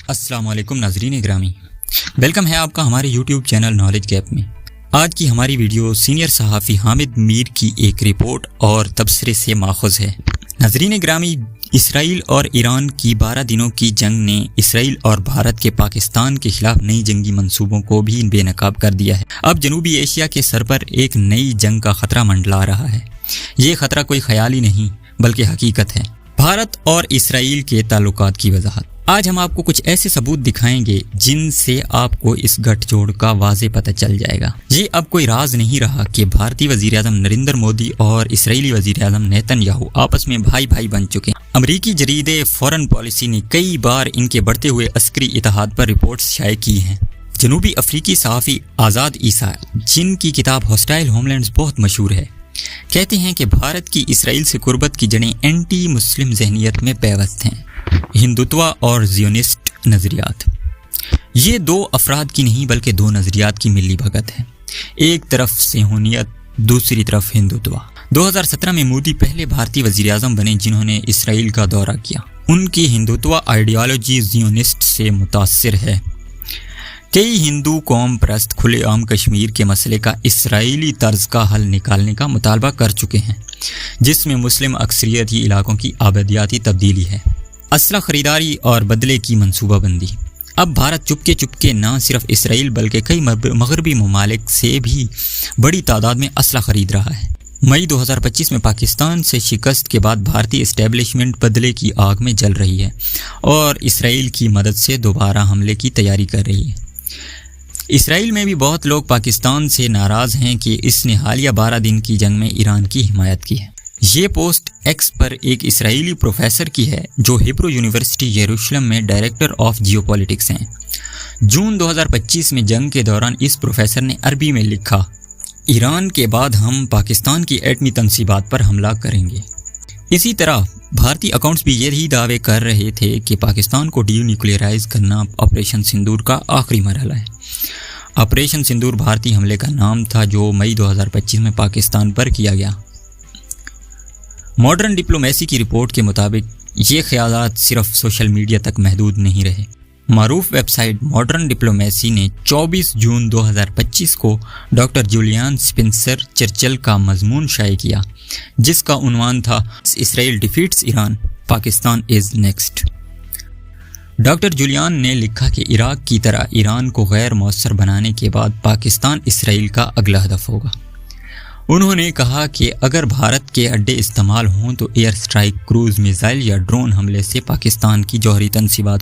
السلام علیکم ناظرین گرامی، ویلکم ہے آپ کا ہمارے یوٹیوب چینل نالج گیپ میں۔ آج کی ہماری ویڈیو سینئر صحافی حامد میر کی ایک رپورٹ اور تبصرے سے ماخوذ ہے۔ ناظرین گرامی، اسرائیل اور ایران کی 12 دنوں کی جنگ نے اسرائیل اور بھارت کے پاکستان کے خلاف نئی جنگی منصوبوں کو بھی بے نقاب کر دیا ہے۔ اب جنوبی ایشیا کے سر پر ایک نئی جنگ کا خطرہ منڈلا رہا ہے۔ یہ خطرہ کوئی خیال ہی نہیں بلکہ حقیقت ہے۔ بھارت اور اسرائیل کے تعلقات کی وضاحت۔ آج ہم آپ کو کچھ ایسے ثبوت دکھائیں گے جن سے آپ کو اس گٹھ جوڑ کا واضح پتہ چل جائے گا۔ یہ اب کوئی راز نہیں رہا کہ بھارتی وزیر اعظم نریندر مودی اور اسرائیلی وزیر اعظم نیتن یاہو آپس میں بھائی بھائی بن چکے ہیں۔ امریکی جریدے فورن پالیسی نے کئی بار ان کے بڑھتے ہوئے عسکری اتحاد پر رپورٹس شائع کی ہیں۔ جنوبی افریقی صحافی آزاد عیسیٰ، جن کی کتاب ہاسٹائل ہوم لینڈز بہت مشہور ہے، کہتے ہیں کہ بھارت کی اسرائیل سے قربت کی جڑیں اینٹی مسلم ذہنیت میں پیوست ہیں۔ ہندوتوا اور زیونسٹ نظریات، یہ دو افراد کی نہیں بلکہ دو نظریات کی ملی بھگت ہے۔ ایک طرف صہیونیت، دوسری طرف ہندوتوا۔ 2017 میں مودی پہلے بھارتی وزیر اعظم بنے جنہوں نے اسرائیل کا دورہ کیا۔ ان کی ہندوتوا آئیڈیالوجی زیونسٹ سے متاثر ہے۔ کئی ہندو قوم پرست کھلے عام کشمیر کے مسئلے کا اسرائیلی طرز کا حل نکالنے کا مطالبہ کر چکے ہیں، جس میں مسلم اکثریتی علاقوں کی آبادیاتی تبدیلی ہے، اسلحہ خریداری اور بدلے کی منصوبہ بندی۔ اب بھارت چپکے نہ صرف اسرائیل بلکہ کئی مغربی ممالک سے بھی بڑی تعداد میں اسلحہ خرید رہا ہے۔ مئی 2025 میں پاکستان سے شکست کے بعد بھارتی اسٹیبلشمنٹ بدلے کی آگ میں جل رہی ہے اور اسرائیل کی مدد سے دوبارہ حملے کی تیاری کر رہی ہے۔ اسرائیل میں بھی بہت لوگ پاکستان سے ناراض ہیں کہ اس نے حالیہ 12 دن کی جنگ میں ایران کی حمایت کی ہے۔ یہ پوسٹ ایکس پر ایک اسرائیلی پروفیسر کی ہے جو ہیبرو یونیورسٹی یروشلم میں ڈائریکٹر آف جیو پولیٹکس ہیں۔ جون 2025 میں جنگ کے دوران اس پروفیسر نے عربی میں لکھا، ایران کے بعد ہم پاکستان کی ایٹمی تنصیبات پر حملہ کریں گے۔ اسی طرح بھارتی اکاؤنٹس بھی یہی دعوے کر رہے تھے کہ پاکستان کو ڈی نیوکلیئرائز کرنا آپریشن سندور کا آخری مرحلہ ہے۔ آپریشن سندور بھارتی حملے کا نام تھا جو مئی 2025 میں پاکستان پر کیا گیا۔ ماڈرن ڈپلومیسی کی رپورٹ کے مطابق یہ خیالات صرف سوشل میڈیا تک محدود نہیں رہے۔ معروف ویب سائٹ ماڈرن ڈپلومیسی نے 24 جون 2025 کو ڈاکٹر جولیان سپنسر چرچل کا مضمون شائع کیا، جس کا عنوان تھا Israel defeats Iran, Pakistan is next. Doctor Julian نے لکھا کہ عراق کی طرح ایران کو غیر مؤثر بنانے کے بعد پاکستان اسرائیل کا اگلا ہدف ہوگا۔ انہوں نے کہا کہ اگر بھارت کے اڈے استعمال ہوں تو ایئر سٹرائک، کروز میزائل یا ڈرون حملے سے پاکستان کی جوہری تنصیبات